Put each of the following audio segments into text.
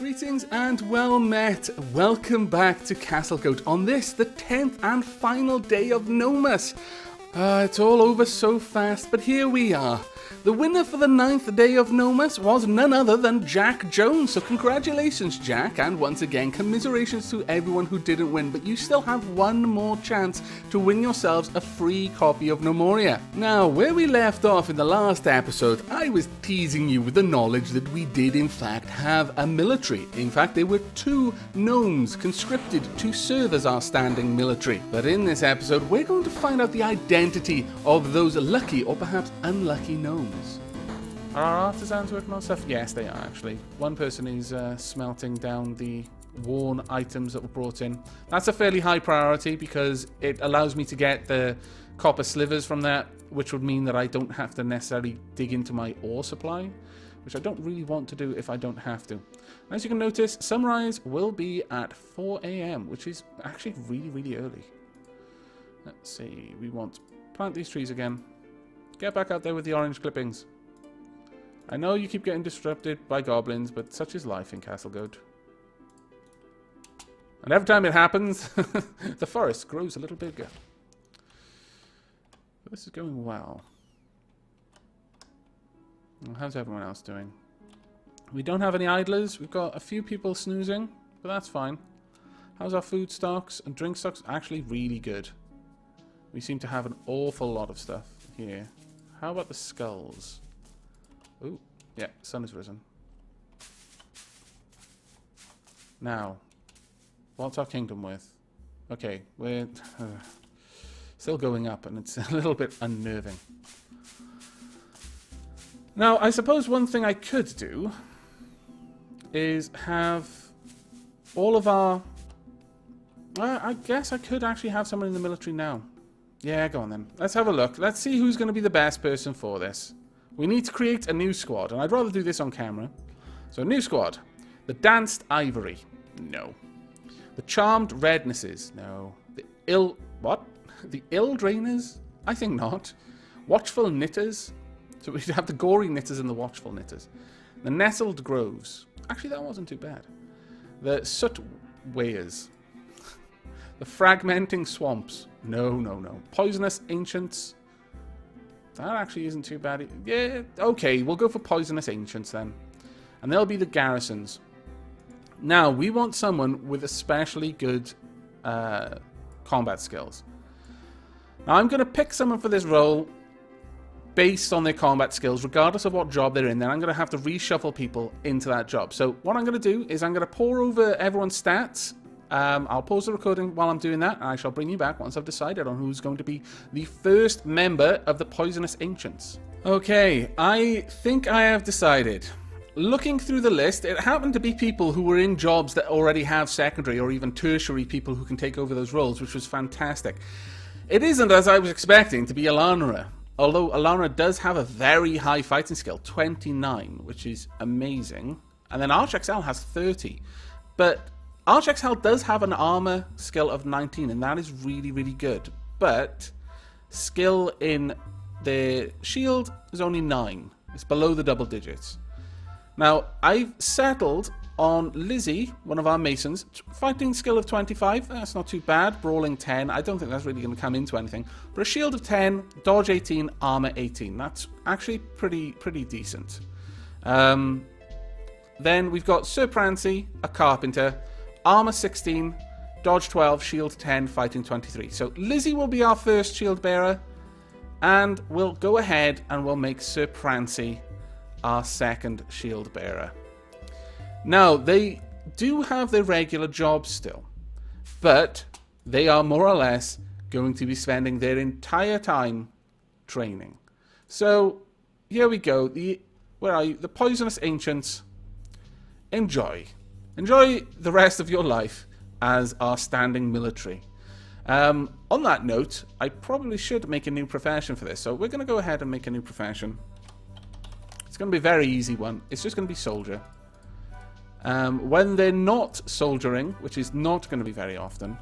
Greetings and well met. Welcome back to Castlegoat on this, the 10th and final day of Gnomus. It's all over so fast, but here we are. The winner for the 9th day of Gnomus was none other than Jack Jones, so congratulations Jack, and once again commiserations to everyone who didn't win, but you still have one more chance to win yourselves a free copy of Gnomoria. Now, where we left off in the last episode, I was teasing you with the knowledge that we did in fact have a military. In fact, there were 2 gnomes conscripted to serve as our standing military. But in this episode, we're going to find out the identity of those lucky or perhaps unlucky gnomes. Are our artisans working on stuff? Yes, they are actually. One person is smelting down the worn items that were brought in. That's a fairly high priority because it allows me to get the copper slivers from that, which would mean that I don't have to necessarily dig into my ore supply, which I don't really want to do if I don't have to. As you can notice, sunrise will be at 4 AM, which is actually really, really early. Let's see, we want to plant these trees again. Get back out there with the orange clippings. I know you keep getting disrupted by goblins, but such is life in Castlegoat. And every time it happens, the forest grows a little bigger. But this is going well. How's everyone else doing? We don't have any idlers. We've got a few people snoozing, but that's fine. How's our food stocks and drink stocks? Actually really good. We seem to have an awful lot of stuff here. How about the skulls? Ooh, yeah, sun has risen. Now, what's our kingdom worth? Okay, we're still going up, and it's a little bit unnerving. Now, I suppose one thing I could do is have all of our... I guess I could actually have someone in the military now. Yeah, go on then. Let's have a look. Let's see who's going to be the best person for this. We need to create a new squad, and I'd rather do this on camera. So, new squad. The Danced Ivory. No. The Charmed Rednesses. No. The What? The Ill Drainers? I think not. Watchful Knitters. So we'd have the Gory Knitters and the Watchful Knitters. The Nestled Groves. Actually, that wasn't too bad. The Soot Weighers. The Fragmenting Swamps. No, no, no. Poisonous Ancients. That actually isn't too bad. Yeah, okay, we'll go for Poisonous Ancients then. And they'll be the garrisons. Now, we want someone with especially good combat skills. Now, I'm going to pick someone for this role based on their combat skills, regardless of what job they're in. Then I'm going to have to reshuffle people into that job. So what I'm going to do is I'm going to pour over everyone's stats. I'll pause the recording while I'm doing that, and I shall bring you back once I've decided on who's going to be the first member of the Poisonous Ancients. Okay, I think I have decided. Looking through the list, it happened to be people who were in jobs that already have secondary or even tertiary people who can take over those roles, which was fantastic. It isn't, as I was expecting, to be Alanra, although Alanra does have a very high fighting skill, 29, which is amazing. And then ArchXL has 30, but ArchXL does have an armor skill of 19, and that is really, really good. But skill in the shield is only 9. It's below the double digits. Now, I've settled on Lizzie, one of our masons. Fighting skill of 25, that's not too bad. Brawling 10, I don't think that's really going to come into anything. But a shield of 10, dodge 18, armor 18. That's actually pretty decent. Then we've got Sir Prancy, a carpenter. Armor 16, dodge 12, shield 10, fighting 23. So Lizzie will be our first shield bearer, and we'll go ahead and we'll make Sir Prancy our second shield bearer. Now, they do have their regular jobs still, but they are more or less going to be spending their entire time training. So here we go. Where are you? The Poisonous Ancients. Enjoy the rest of your life as our standing military. On that note, I probably should make a new profession for this. So we're going to go ahead and make a new profession. It's going to be a very easy one. It's just going to be soldier. When they're not soldiering, which is not going to be very often,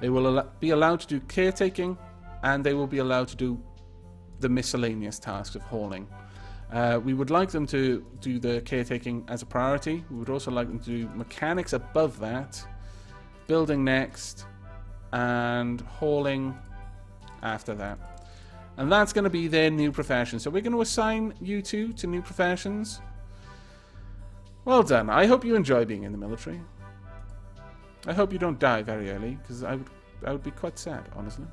they will be allowed to do caretaking, and they will be allowed to do the miscellaneous tasks of hauling. We would like them to do the caretaking as a priority. We would also like them to do mechanics above that, building next, and hauling after that. And that's going to be their new profession. So we're going to assign you two to new professions. Well done. I hope you enjoy being in the military. I hope you don't die very early, because I would be quite sad, honestly.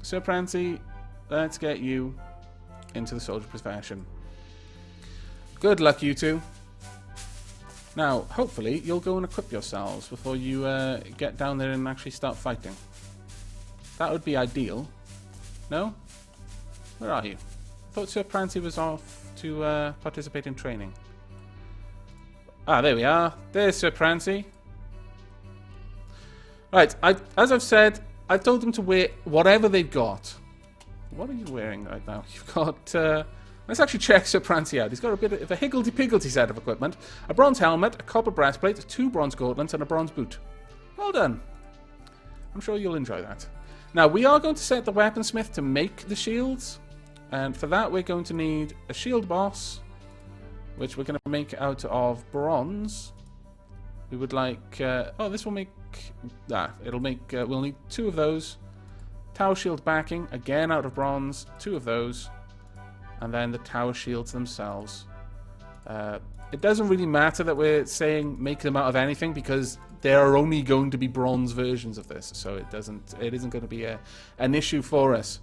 Sir Prancy, let's get you into the soldier profession. Good luck, you two. Now, hopefully, you'll go and equip yourselves before you get down there and actually start fighting. That would be ideal. No? Where are you? I thought Sir Prancy was off to participate in training. Ah, there we are. There's Sir Prancy. Right, as I've said, I've told them to wear whatever they've got. What are you wearing right now? You've got... let's actually check Sir Prancy out. He's got a bit of a higgledy-piggledy set of equipment. A bronze helmet, a copper breastplate, 2 bronze gauntlets, and a bronze boot. Well done. I'm sure you'll enjoy that. Now, we are going to set the weaponsmith to make the shields. And for that, we're going to need a shield boss, which we're going to make out of bronze. We would like... oh, this will make... it'll make... we'll need 2 of those. Tower shield backing, again out of bronze. 2 of those. And then the tower shields themselves. It doesn't really matter that we're saying make them out of anything, because there are only going to be bronze versions of this, so it isn't going to be an issue for us.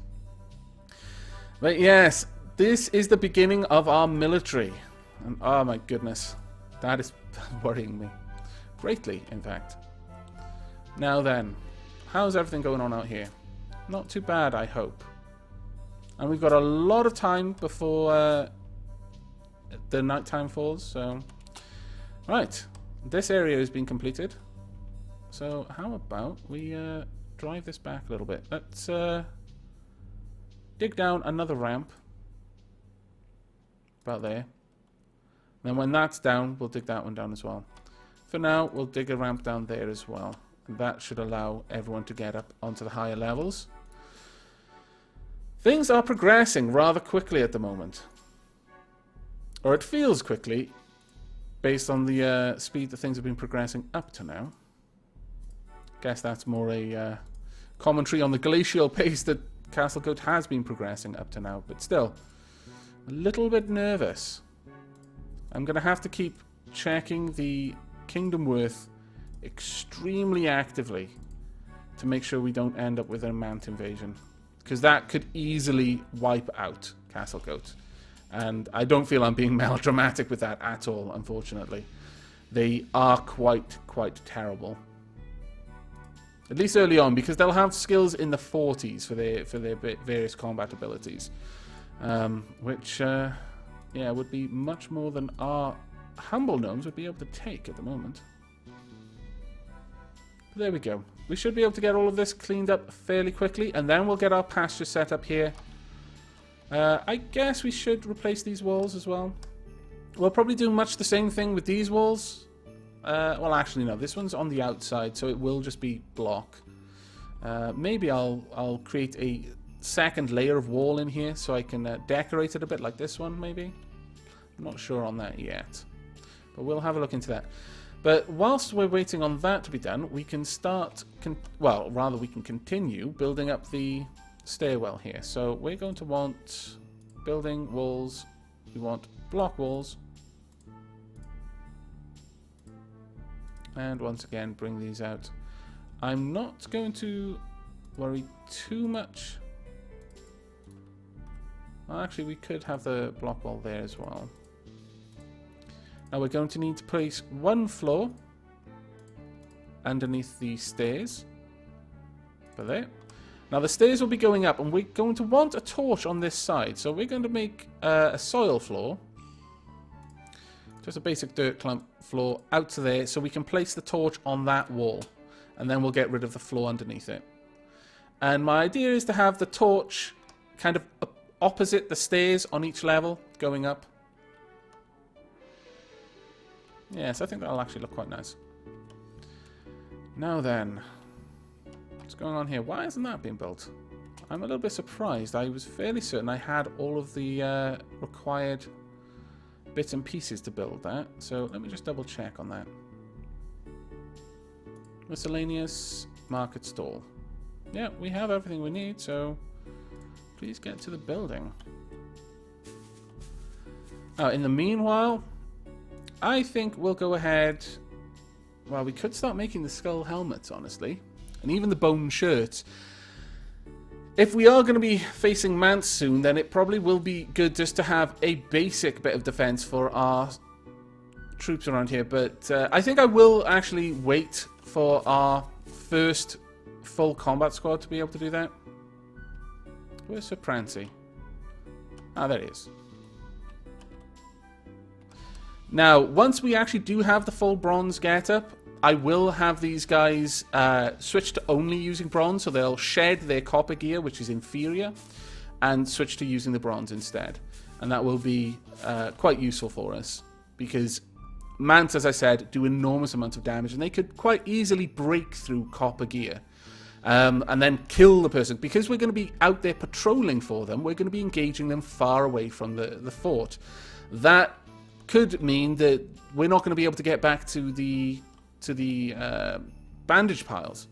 But yes, this is the beginning of our military, and oh my goodness, that is worrying me greatly, in fact. Now then, how's everything going on out here? Not too bad, I hope. And we've got a lot of time before the nighttime falls, so... Right, this area has been completed. So how about we drive this back a little bit. Let's dig down another ramp. About there. Then when that's down, we'll dig that one down as well. For now, we'll dig a ramp down there as well. And that should allow everyone to get up onto the higher levels. Things are progressing rather quickly at the moment. Or it feels quickly, based on the speed that things have been progressing up to now. Guess that's more a commentary on the glacial pace that Castlegoat has been progressing up to now. But still, a little bit nervous. I'm going to have to keep checking the Kingdom Worth extremely actively to make sure we don't end up with a Mant invasion. Because that could easily wipe out Castlegoat. And I don't feel I'm being melodramatic with that at all, unfortunately. They are quite terrible. At least early on, because they'll have skills in the 40s for their various combat abilities. Which, yeah, would be much more than our humble gnomes would be able to take at the moment. But there we go. We should be able to get all of this cleaned up fairly quickly, and then we'll get our pasture set up here. I guess we should replace these walls as well. We'll probably do much the same thing with these walls. Well, actually, no. This one's on the outside, so it will just be block. Maybe I'll create a second layer of wall in here so I can decorate it a bit like this one, maybe. I'm not sure on that yet. But we'll have a look into that. But whilst we're waiting on that to be done, we can start... well, rather we can continue building up the stairwell here. So we're going to want building walls. We want block walls. And once again, bring these out. I'm not going to worry too much. Well, actually, we could have the block wall there as well. Now we're going to need to place one floor underneath the stairs. But there. Now the stairs will be going up, and we're going to want a torch on this side. So we're going to make a soil floor. Just a basic dirt clump floor out to there, so we can place the torch on that wall. And then we'll get rid of the floor underneath it. And my idea is to have the torch kind of opposite the stairs on each level going up. Yes, I think that'll actually look quite nice. Now then, what's going on here? Why hasn't that been built? I'm a little bit surprised. I was fairly certain I had all of the required bits and pieces to build that. So let me just double check on that. Miscellaneous market stall. Yeah, we have everything we need, so please get to the building. Now, in the meanwhile, I think we'll go ahead... Well, we could start making the skull helmets, honestly. And even the bone shirts. If we are going to be facing Mance soon, then it probably will be good just to have a basic bit of defense for our troops around here. But I think I will actually wait for our first full combat squad to be able to do that. Where's Sir Prancy? Ah, there he is. Now, once we actually do have the full bronze getup, I will have these guys switch to only using bronze, so they'll shed their copper gear, which is inferior, and switch to using the bronze instead. And that will be quite useful for us, because Mance, as I said, do enormous amounts of damage, and they could quite easily break through copper gear. And then kill the person. Because we're going to be out there patrolling for them, we're going to be engaging them far away from the fort. That could mean that we're not going to be able to get back to the bandage piles.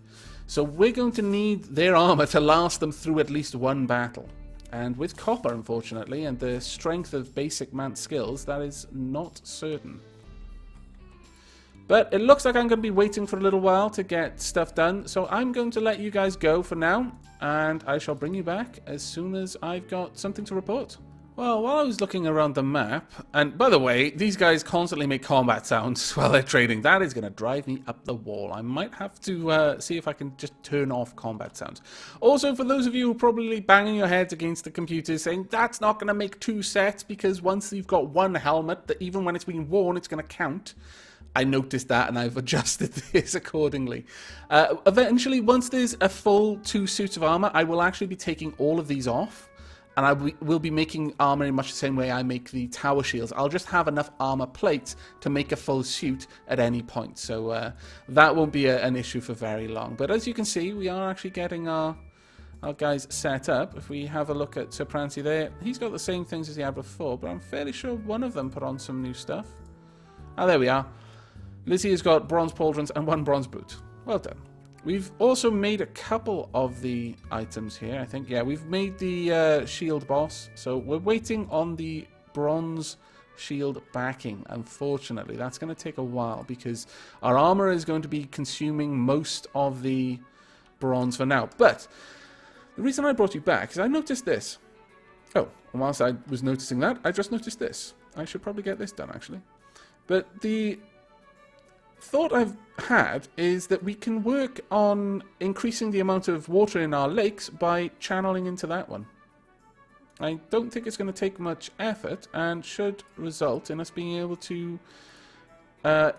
So we're going to need their armor to last them through at least one battle. And with copper, unfortunately, and the strength of basic Mance skills, that is not certain. But it looks like I'm going to be waiting for a little while to get stuff done. So I'm going to let you guys go for now. And I shall bring you back as soon as I've got something to report. Well, while I was looking around the map, and by the way, these guys constantly make combat sounds while they're trading. That is going to drive me up the wall. I might have to see if I can just turn off combat sounds. Also, for those of you who are probably banging your heads against the computer saying, that's not going to make 2 sets, because once you've got 1 helmet, that even when it's being worn, it's going to count. I noticed that, and I've adjusted this accordingly. Eventually, once there's a full 2 suits of armor, I will actually be taking all of these off. And I will be making armor in much the same way I make the tower shields. I'll just have enough armor plates to make a full suit at any point. So that won't be an issue for very long. But as you can see, we are actually getting our guys set up. If we have a look at Sir Prancy there, he's got the same things as he had before. But I'm fairly sure one of them put on some new stuff. Ah, there we are. Lizzie has got bronze pauldrons and 1 bronze boot. Well done. We've also made a couple of the items here, I think. Yeah, we've made the shield boss. So we're waiting on the bronze shield backing. Unfortunately, that's going to take a while because our armor is going to be consuming most of the bronze for now. But the reason I brought you back is I noticed this. Oh, and whilst I was noticing that, I just noticed this. I should probably get this done, actually. But the thought I've had is that we can work on increasing the amount of water in our lakes by channeling into that one. I don't think it's going to take much effort and should result in us being able to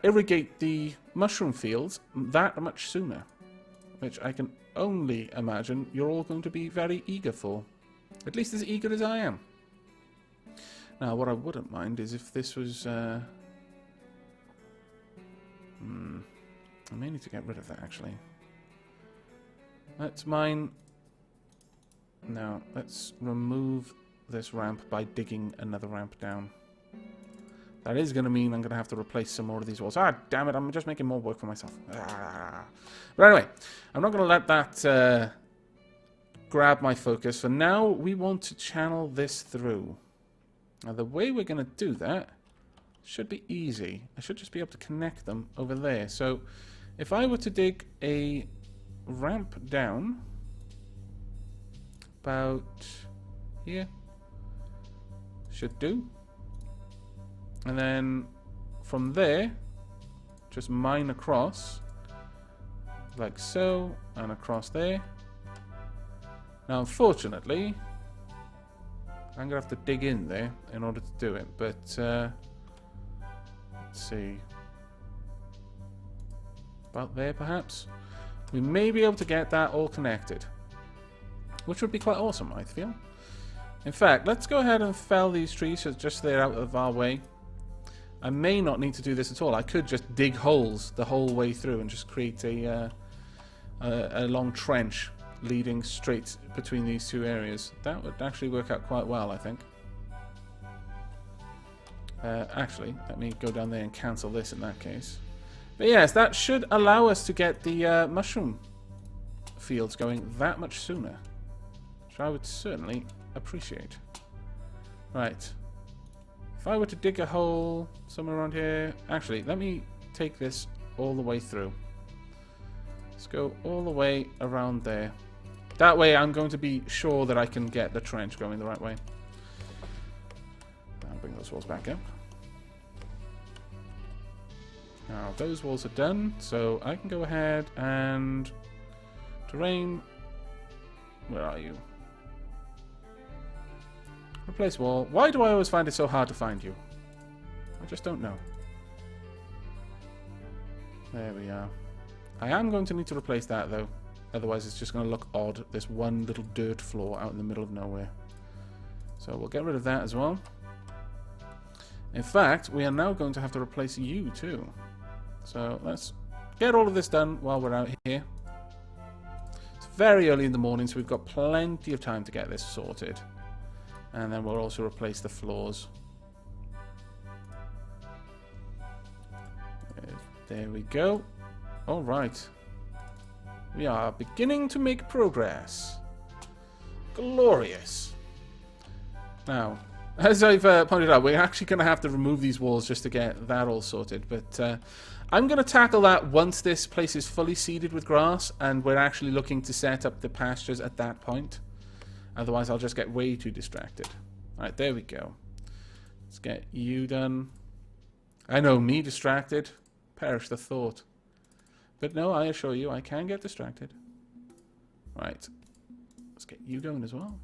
irrigate the mushroom fields that much sooner, which I can only imagine you're all going to be very eager for, at least as eager as I am. Now, what I wouldn't mind is if this was I may need to get rid of that, actually. Let's mine... No, let's remove this ramp by digging another ramp down. That is going to mean I'm going to have to replace some more of these walls. Ah, damn it, I'm just making more work for myself. Ah. But anyway, I'm not going to let that grab my focus. For now, we want to channel this through. Now, the way we're going to do that should be easy. I should just be able to connect them over there. So if I were to dig a ramp down about here, should do. And then from there, just mine across like so, and across there. Now, unfortunately, I'm going to have to dig in there in order to do it, but let's see. About there, perhaps? We may be able to get that all connected, which would be quite awesome, I feel. In fact, let's go ahead and fell these trees so just they're out of our way. I may not need to do this at all. I could just dig holes the whole way through and just create a long trench leading straight between these two areas. That would actually work out quite well, I think. Actually, let me go down there and cancel this in that case. But yes, that should allow us to get the mushroom fields going that much sooner, which I would certainly appreciate. Right. If I were to dig a hole somewhere around here... Actually, let me take this all the way through. Let's go all the way around there. That way I'm going to be sure that I can get the trench going the right way. I'll bring those walls back up. Now, those walls are done, so I can go ahead and... Terrain... Where are you? Replace wall. Why do I always find it so hard to find you? I just don't know. There we are. I am going to need to replace that, though. Otherwise, it's just going to look odd. This one little dirt floor out in the middle of nowhere. So we'll get rid of that as well. In fact, we are now going to have to replace you, too. So let's get all of this done while we're out here. It's very early in the morning, so we've got plenty of time to get this sorted. And then we'll also replace the floors. There we go. All right. We are beginning to make progress. Glorious. Now, as I've pointed out, we're actually going to have to remove these walls just to get that all sorted. But I'm going to tackle that once this place is fully seeded with grass and we're actually looking to set up the pastures at that point. Otherwise, I'll just get way too distracted. Alright, there we go. Let's get you done. I know, me distracted. Perish the thought. But no, I assure you, I can get distracted. Right. Let's get you going as well.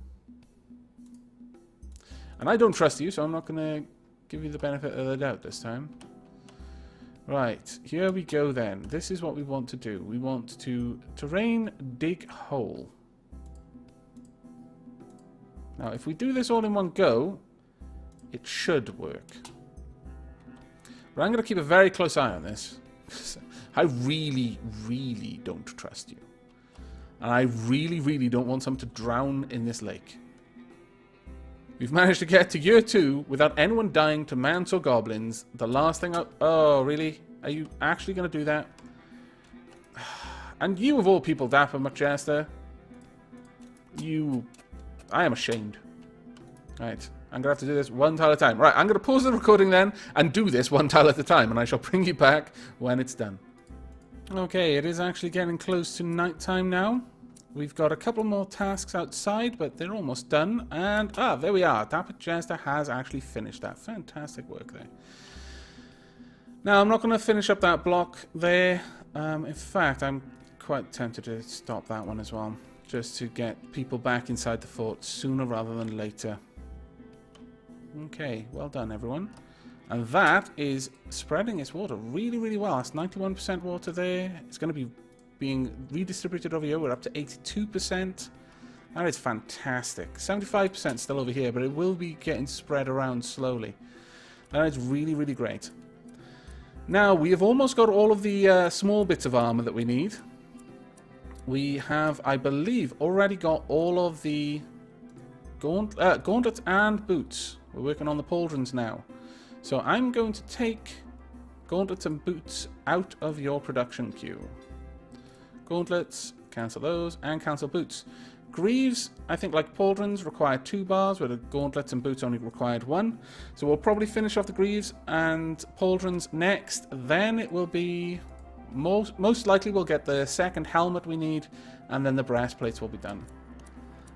And I don't trust you, so I'm not going to give you the benefit of the doubt this time. Right, here we go then. This is what we want to do. We want to terrain dig hole. Now, if we do this all in one go, it should work. But I'm going to keep a very close eye on this. I really, really don't trust you. And I really, really don't want someone to drown in this lake. We've managed to get to year 2 without anyone dying to mans or goblins. The last thing I... Oh, really? Are you actually going to do that? And you of all people, Dapper McChester. You... I am ashamed. Right, I'm going to have to do this one tile at a time. Right, I'm going to pause the recording then and do this one tile at a time, and I shall bring you back when it's done. Okay, it is actually getting close to night time now. We've got a couple more tasks outside, but they're almost done. And, there we are. Dapper Jester has actually finished that. Fantastic work there. Now, I'm not going to finish up that block there. In fact, I'm quite tempted to stop that one as well, just to get people back inside the fort sooner rather than later. Okay, well done, everyone. And that is spreading its water really, really well. That's 91% water there. It's going to be being redistributed over here. We're up to 82%. That is fantastic. 75% still over here, but it will be getting spread around slowly. That is really, really great. Now, we have almost got all of the small bits of armor that we need. We have, I believe, already got all of the gauntlets and boots. We're working on the pauldrons now. So I'm going to take gauntlets and boots out of your production queue. Gauntlets, cancel those, and cancel boots. Greaves, I think like pauldrons, require 2 bars, where the gauntlets and boots only required 1. So we'll probably finish off the greaves and pauldrons next. Then it will be... Most likely we'll get the second helmet we need, and then the breastplates will be done.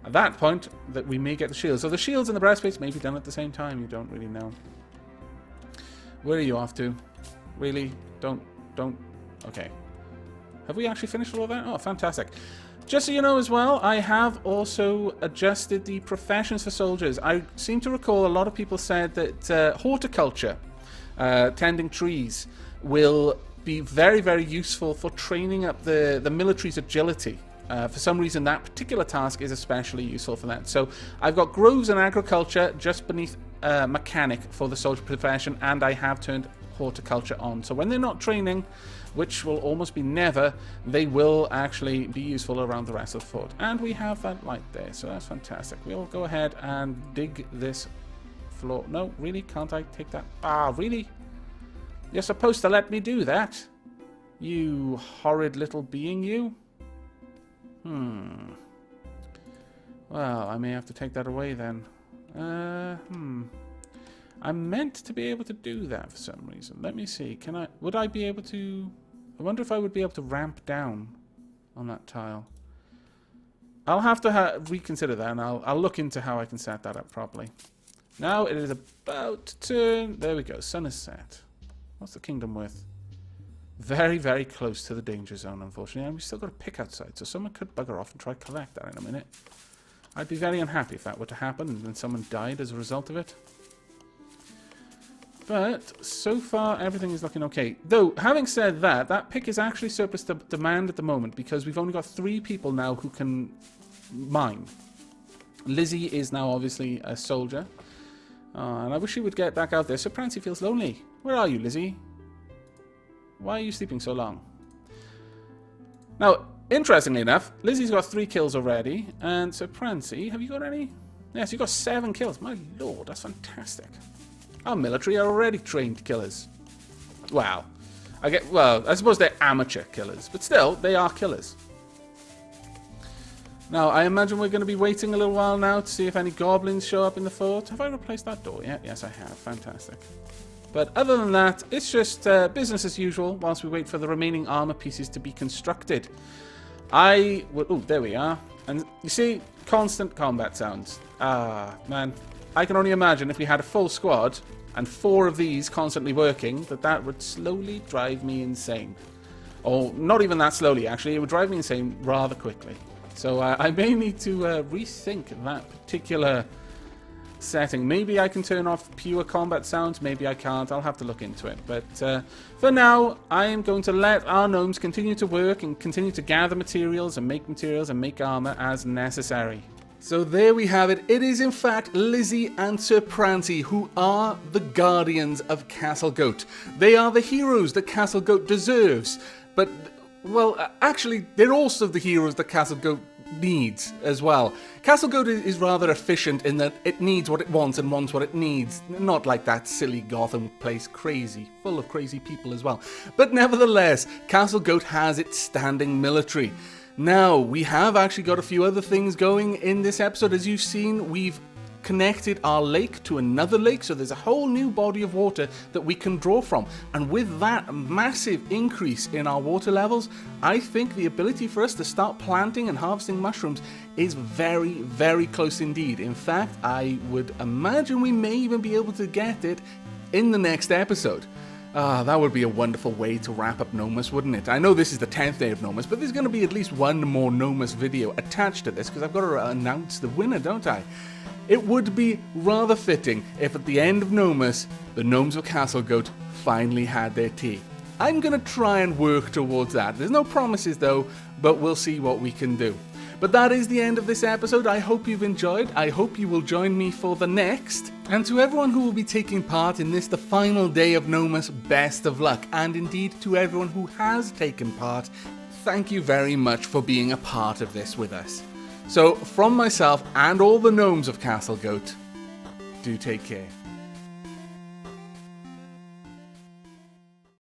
At that point, that we may get the shields. So the shields and the breastplates may be done at the same time. You don't really know. Where are you off to? Really? Don't. Okay. Have we actually finished all of that? Oh, fantastic. Just so you know as well, I have also adjusted the professions for soldiers. I seem to recall a lot of people said that horticulture, tending trees, will be very, very useful for training up the military's agility. For some reason, that particular task is especially useful for that. So I've got groves and agriculture just beneath mechanic for the soldier profession, and I have turned horticulture on. So when they're not training, which will almost be never, they will actually be useful around the rest of the fort. And we have that light there, so that's fantastic. We'll go ahead and dig this floor. No, really? Can't I take that? Ah, really? You're supposed to let me do that. You horrid little being, you. Well, I may have to take that away then. I'm meant to be able to do that for some reason. Let me see. Would I be able to... I wonder if I would be able to ramp down on that tile. I'll have to reconsider that, and I'll look into how I can set that up properly. Now it is about to turn... There we go. Sun is set. What's the kingdom worth? Very, very close to the danger zone, unfortunately. And we've still got a pick outside, so someone could bugger off and try to collect that in a minute. I'd be very unhappy if that were to happen and then someone died as a result of it. But so far, everything is looking okay. Though, having said that, that pick is actually surplus demand at the moment because we've only got 3 people now who can mine. Lizzie is now obviously a soldier. And I wish she would get back out there. So Prancy feels lonely. Where are you, Lizzie? Why are you sleeping so long? Now, interestingly enough, Lizzie's got 3 kills already. And so Prancy, have you got any? Yes, you've got 7 kills. My lord, that's fantastic. Our military are already trained killers. Wow. Well, I suppose they're amateur killers. But still, they are killers. Now, I imagine we're going to be waiting a little while now to see if any goblins show up in the fort. Have I replaced that door yet? Yes, I have. Fantastic. But other than that, it's just business as usual whilst we wait for the remaining armor pieces to be constructed. Oh, there we are. And you see, constant combat sounds. Ah, man. I can only imagine if we had a full squad and 4 of these constantly working, that would slowly drive me insane. Or not even that slowly, actually. It would drive me insane rather quickly. So I may need to rethink that particular setting. Maybe I can turn off pure combat sounds. Maybe I can't. I'll have to look into it. But for now, I am going to let our gnomes continue to work and continue to gather materials and make armor as necessary. So there we have it. It is in fact Lizzie and Sir Prancy who are the guardians of Castlegoat. They are the heroes that Castlegoat deserves. But, well, actually, they're also the heroes that Castlegoat needs as well. Castlegoat is rather efficient in that it needs what it wants and wants what it needs. Not like that silly Gotham place, crazy, full of crazy people as well. But nevertheless, Castlegoat has its standing military. Now, we have actually got a few other things going in this episode. As you've seen, we've connected our lake to another lake, so there's a whole new body of water that we can draw from. And with that massive increase in our water levels, I think the ability for us to start planting and harvesting mushrooms is very, very close indeed. In fact, I would imagine we may even be able to get it in the next episode. That would be a wonderful way to wrap up Gnomus, wouldn't it? I know this is the 10th day of Gnomus, but there's going to be at least one more Gnomus video attached to this, because I've got to announce the winner, don't I? It would be rather fitting if at the end of Gnomus, the gnomes of Castlegoat finally had their tea. I'm going to try and work towards that. There's no promises though, but we'll see what we can do. But that is the end of this episode. I hope you've enjoyed. I hope you will join me for the next. And to everyone who will be taking part in this, the final day of Gnomus, best of luck. And indeed, to everyone who has taken part, thank you very much for being a part of this with us. So, from myself and all the gnomes of Castlegoat, do take care.